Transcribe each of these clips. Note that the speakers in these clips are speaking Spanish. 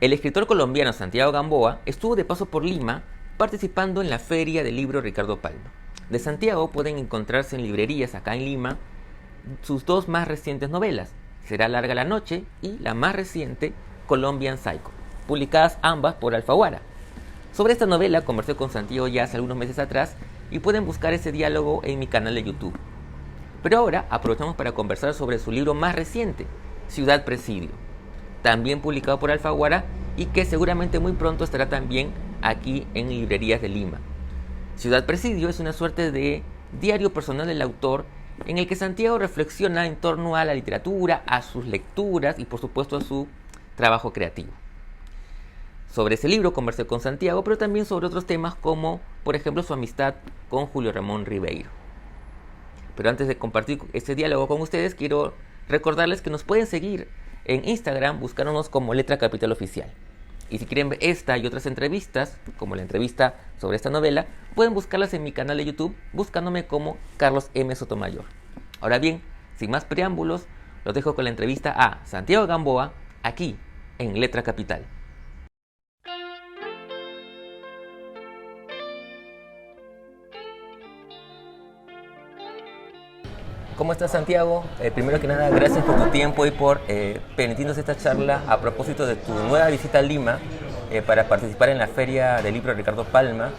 El escritor colombiano Santiago Gamboa estuvo de paso por Lima participando en la Feria del Libro Ricardo Palma. De Santiago pueden encontrarse en librerías acá en Lima sus dos más recientes novelas, Será larga la noche y la más reciente, Colombian Psycho, publicadas ambas por Alfaguara. Sobre esta novela conversé con Santiago ya hace algunos meses atrás y pueden buscar ese diálogo en mi canal de YouTube. Pero ahora aprovechamos para conversar sobre su libro más reciente, Ciudad Presidio, también publicado por Alfaguara y que seguramente muy pronto estará también aquí en librerías de Lima. Ciudad Presidio es una suerte de diario personal del autor en el que Santiago reflexiona en torno a la literatura, a sus lecturas y por supuesto a su trabajo creativo. Sobre ese libro conversé con Santiago, pero también sobre otros temas como, por ejemplo, su amistad con Julio Ramón Ribeiro. Pero antes de compartir este diálogo con ustedes, quiero recordarles que nos pueden seguir en Instagram buscándonos como Letra Capital Oficial. Y si quieren ver esta y otras entrevistas, como la entrevista sobre esta novela, pueden buscarlas en mi canal de YouTube buscándome como Carlos M. Sotomayor. Ahora bien, sin más preámbulos, los dejo con la entrevista a Santiago Gamboa, aquí en Letra Capital. ¿Cómo estás, Santiago? Primero que nada, gracias por tu tiempo y por permitirnos esta charla a propósito de tu nueva visita a Lima para participar en la Feria del Libro Ricardo Palma,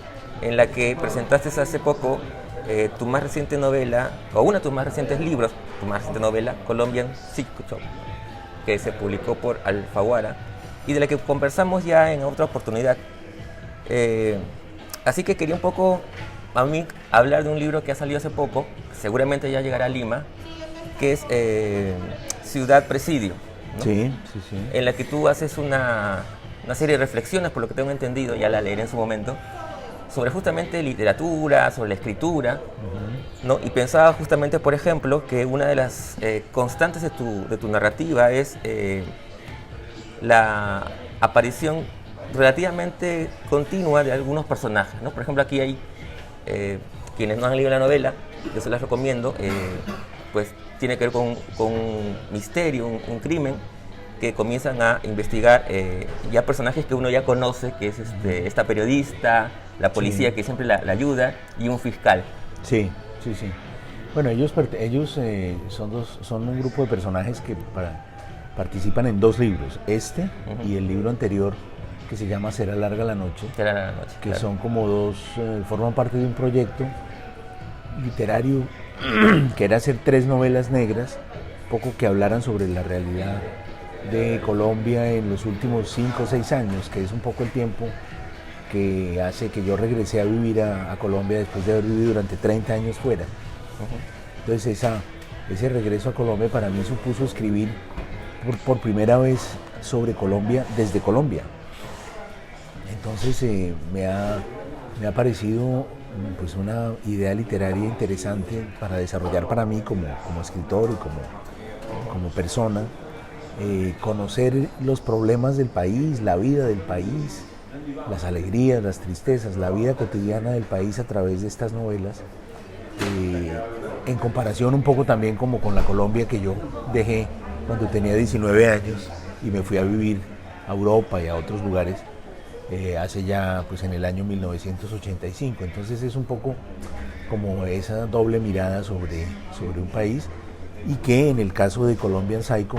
en la que presentaste hace poco tu más reciente novela, o uno de tus más recientes libros, tu más reciente novela, Colombian Psycho, que se publicó por Alfaguara y de la que conversamos ya en otra oportunidad. Así que quería un poco a mí hablar de un libro que ha salido hace poco, seguramente ya llegará a Lima, que es Ciudad Presidio, ¿no? Sí. En la que tú haces una serie de reflexiones, por lo que tengo entendido, ya la leeré en su momento, sobre justamente literatura, sobre la escritura, ¿no? Y pensaba justamente, por ejemplo, que una de las constantes de tu narrativa es la aparición relativamente continua de algunos personajes, ¿no? Por ejemplo, aquí hay quienes no han leído la novela, yo se las recomiendo, pues tiene que ver con un misterio, un crimen, que comienzan a investigar ya personajes que uno ya conoce, que es esta periodista, la policía que siempre la ayuda y un fiscal. Sí. Bueno, ellos son un grupo de personajes que participan en dos libros, y el libro anterior que se llama Será larga la noche, que claro, son como dos, forman parte de un proyecto literario que era hacer 3 novelas negras, poco que hablaran sobre la realidad de Colombia en los últimos 5 o 6 años, que es un poco el tiempo que hace que yo regresé a vivir a Colombia después de haber vivido durante 30 años fuera. Entonces ese regreso a Colombia para mí supuso escribir por primera vez sobre Colombia desde Colombia. Entonces me ha parecido pues una idea literaria interesante para desarrollar para mí como escritor y como persona, conocer los problemas del país, la vida del país, las alegrías, las tristezas, la vida cotidiana del país a través de estas novelas, en comparación un poco también como con la Colombia que yo dejé cuando tenía 19 años y me fui a vivir a Europa y a otros lugares hace ya pues en el año 1985. Entonces es un poco como esa doble mirada sobre un país, y que en el caso de Colombian Psycho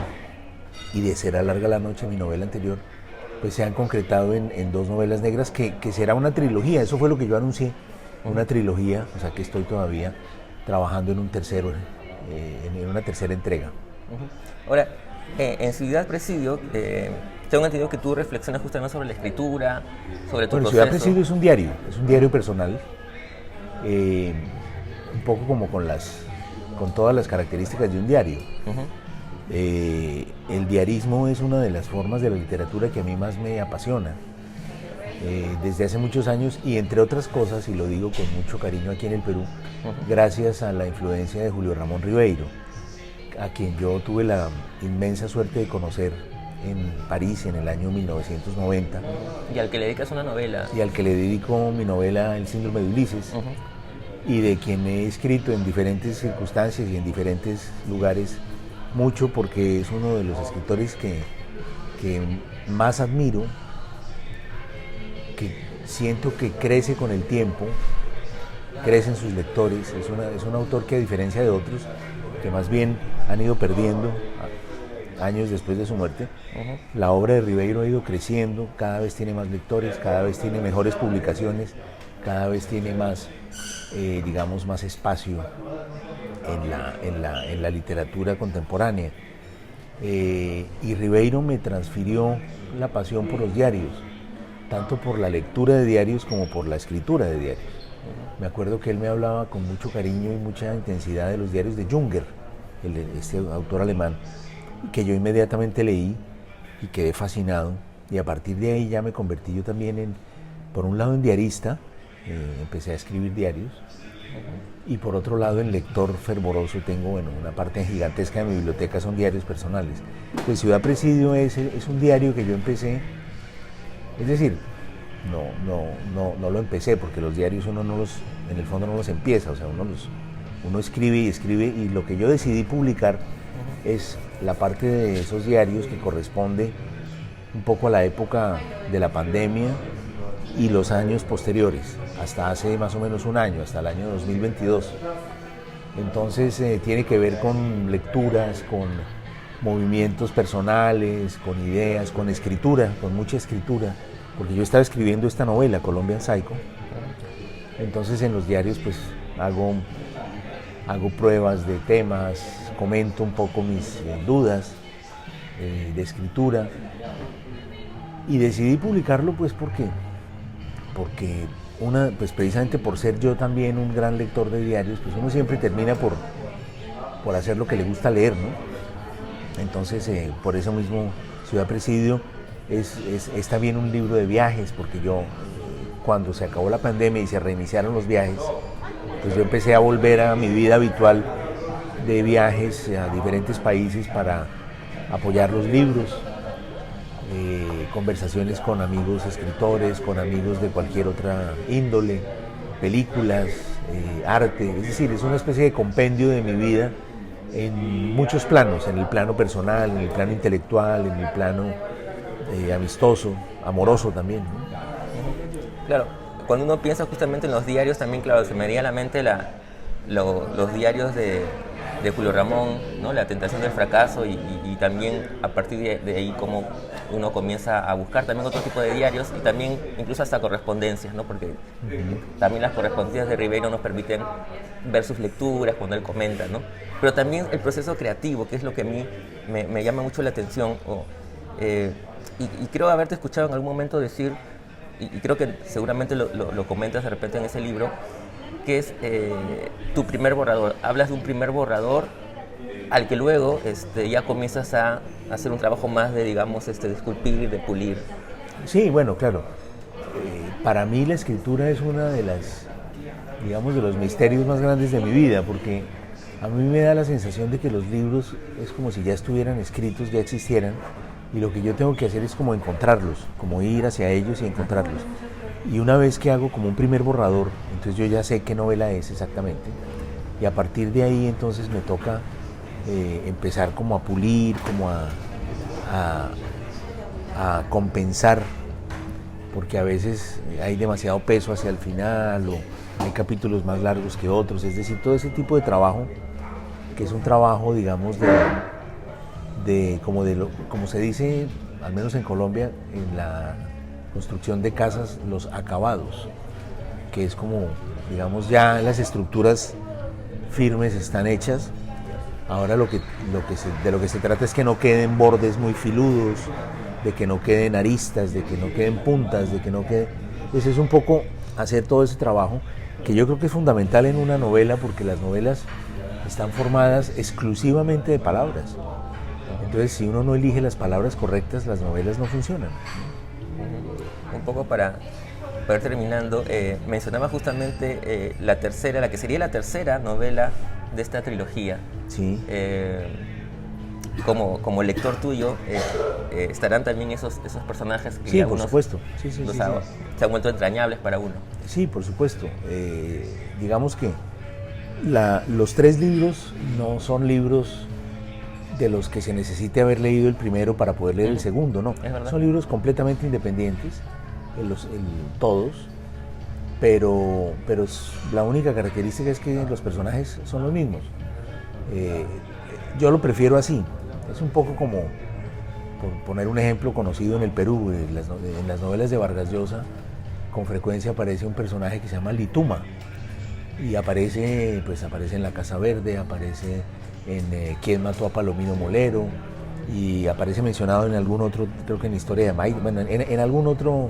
y de Será larga la noche, mi novela anterior, pues se han concretado en 2 novelas negras que será una trilogía. Eso fue lo que yo anuncié, una trilogía, o sea que estoy todavía trabajando en una tercera entrega. Ahora, en Ciudad Presidio, tengo entendido que tú reflexionas justamente sobre la escritura, sobre tu proceso. Ciudad Presidio es un diario personal, un poco como con todas las características de un diario. El diarismo es una de las formas de la literatura que a mí más me apasiona desde hace muchos años, y entre otras cosas, y lo digo con mucho cariño aquí en el Perú, gracias a la influencia de Julio Ramón Ribeiro, a quien yo tuve la inmensa suerte de conocer en París en el año 1990. Y al que le dedicas una novela. Y al que le dedico mi novela El síndrome de Ulises, y de quien he escrito en diferentes circunstancias y en diferentes lugares mucho, porque es uno de los escritores que más admiro, que siento que crece con el tiempo, crecen sus lectores, es un autor que, a diferencia de otros, que más bien han ido perdiendo años después de su muerte, la obra de Ribeiro ha ido creciendo, cada vez tiene más lectores, cada vez tiene mejores publicaciones, cada vez tiene más, digamos, más espacio en la literatura contemporánea. Y Ribeiro me transfirió la pasión por los diarios, tanto por la lectura de diarios como por la escritura de diarios. Me acuerdo que él me hablaba con mucho cariño y mucha intensidad de los diarios de Junger, este autor alemán, que yo inmediatamente leí y quedé fascinado, y a partir de ahí ya me convertí yo también por un lado en diarista, empecé a escribir diarios, y por otro lado en lector fervoroso. Tengo, bueno, una parte gigantesca de mi biblioteca son diarios personales. Pues Ciudad Presidio es un diario que yo empecé, es decir, no lo empecé, porque los diarios uno en el fondo no los empieza, o sea, uno escribe y escribe, y lo que yo decidí publicar es la parte de esos diarios que corresponde un poco a la época de la pandemia y los años posteriores, hasta hace más o menos un año, hasta el año 2022. Entonces tiene que ver con lecturas, con movimientos personales, con ideas, con escritura, con mucha escritura, porque yo estaba escribiendo esta novela, Colombian Psycho. Entonces en los diarios pues hago pruebas de temas, comento un poco mis dudas de escritura, y decidí publicarlo pues porque pues precisamente por ser yo también un gran lector de diarios, pues uno siempre termina por hacer lo que le gusta leer, ¿no? Entonces por eso mismo Ciudad Presidio es también un libro de viajes, porque yo, cuando se acabó la pandemia y se reiniciaron los viajes, pues yo empecé a volver a mi vida habitual de viajes a diferentes países para apoyar los libros, conversaciones con amigos escritores, con amigos de cualquier otra índole, películas, arte. Es decir, es una especie de compendio de mi vida en muchos planos: en el plano personal, en el plano intelectual, en el plano amistoso, amoroso también, ¿no? Claro, cuando uno piensa justamente en los diarios también, claro, se me viene a la mente los diarios de Julio Ramón, ¿no? La tentación del fracaso, y también a partir de ahí como uno comienza a buscar también otro tipo de diarios, y también incluso hasta correspondencias, ¿no? Porque también las correspondencias de Ribeiro nos permiten ver sus lecturas cuando él comenta, ¿no? Pero también el proceso creativo, que es lo que a mí me llama mucho la atención, y creo haberte escuchado en algún momento decir, y creo que seguramente lo comentas de repente en ese libro, que es tu primer borrador. Hablas de un primer borrador al que luego ya comienzas a hacer un trabajo más de, digamos, de esculpir, de pulir. Sí, bueno, claro. Para mí la escritura es una de las, digamos, de los misterios más grandes de mi vida, porque a mí me da la sensación de que los libros es como si ya estuvieran escritos, ya existieran, y lo que yo tengo que hacer es como encontrarlos, como ir hacia ellos y encontrarlos. Y una vez que hago como un primer borrador, entonces yo ya sé qué novela es exactamente, y a partir de ahí entonces me toca empezar como a pulir, como a compensar, porque a veces hay demasiado peso hacia el final, o hay capítulos más largos que otros. Es decir, todo ese tipo de trabajo, que es un trabajo, digamos, como se dice, al menos en Colombia, en la construcción de casas, los acabados, que es como, digamos, ya las estructuras firmes están hechas. Ahora de lo que se trata es que no queden bordes muy filudos, de que no queden aristas, de que no queden puntas, de que no quede... Pues es un poco hacer todo ese trabajo, que yo creo que es fundamental en una novela, porque las novelas están formadas exclusivamente de palabras. Entonces, si uno no elige las palabras correctas, las novelas no funcionan. Un poco para ir terminando, mencionaba justamente la que sería la tercera novela de esta trilogía. Sí. Como lector tuyo, estarán también esos personajes que sí, por supuesto. Sí, se han vuelto entrañables para uno. Sí, por supuesto. Digamos que los tres libros no son libros de los que se necesite haber leído el primero para poder leer el segundo, no. Son libros completamente independientes, todos, pero la única característica es que los personajes son los mismos. Yo lo prefiero así. Es un poco como, por poner un ejemplo conocido en el Perú, en las novelas de Vargas Llosa, con frecuencia aparece un personaje que se llama Lituma, y aparece en La Casa Verde, aparece en ¿Quién mató a Palomino Molero? Y aparece mencionado en algún otro, creo que en Historia de Mike, bueno, en algún otro.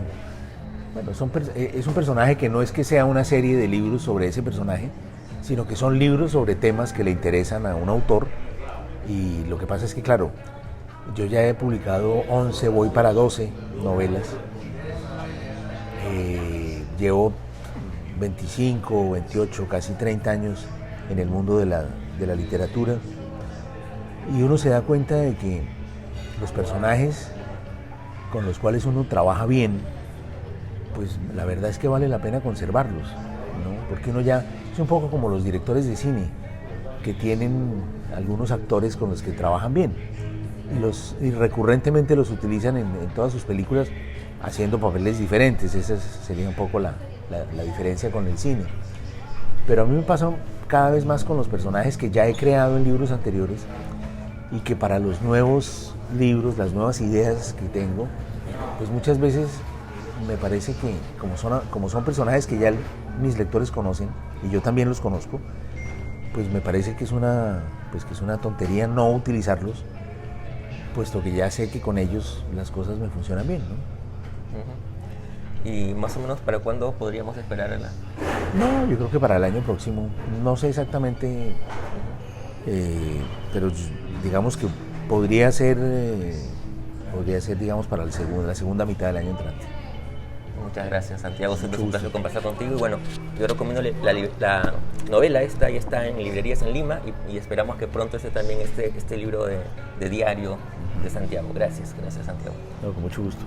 Bueno, es un personaje que no es que sea una serie de libros sobre ese personaje, sino que son libros sobre temas que le interesan a un autor. Y lo que pasa es que, claro, yo ya he publicado 11, voy para 12 novelas. Llevo 25, 28, casi 30 años en el mundo de la literatura, y uno se da cuenta de que los personajes con los cuales uno trabaja bien, pues la verdad es que vale la pena conservarlos, ¿no? Porque uno ya es un poco como los directores de cine, que tienen algunos actores con los que trabajan bien y recurrentemente los utilizan en todas sus películas haciendo papeles diferentes. Esa sería un poco la diferencia con el cine. Pero a mí me pasa cada vez más con los personajes que ya he creado en libros anteriores, y que para los nuevos libros, las nuevas ideas que tengo, pues muchas veces me parece que como son personajes que ya mis lectores conocen y yo también los conozco, pues me parece que es una tontería no utilizarlos, puesto que ya sé que con ellos las cosas me funcionan bien, ¿no? ¿Y más o menos para cuándo podríamos esperar No, yo creo que para el año próximo, no sé exactamente, pero digamos que podría ser, digamos, para la segunda mitad del año entrante. Muchas gracias, Santiago. Siempre es un placer conversar contigo. Y bueno, yo recomiendo la novela esta, ya está en librerías en Lima, y esperamos que pronto esté también este libro de diario de Santiago. Gracias, Santiago. No, con mucho gusto.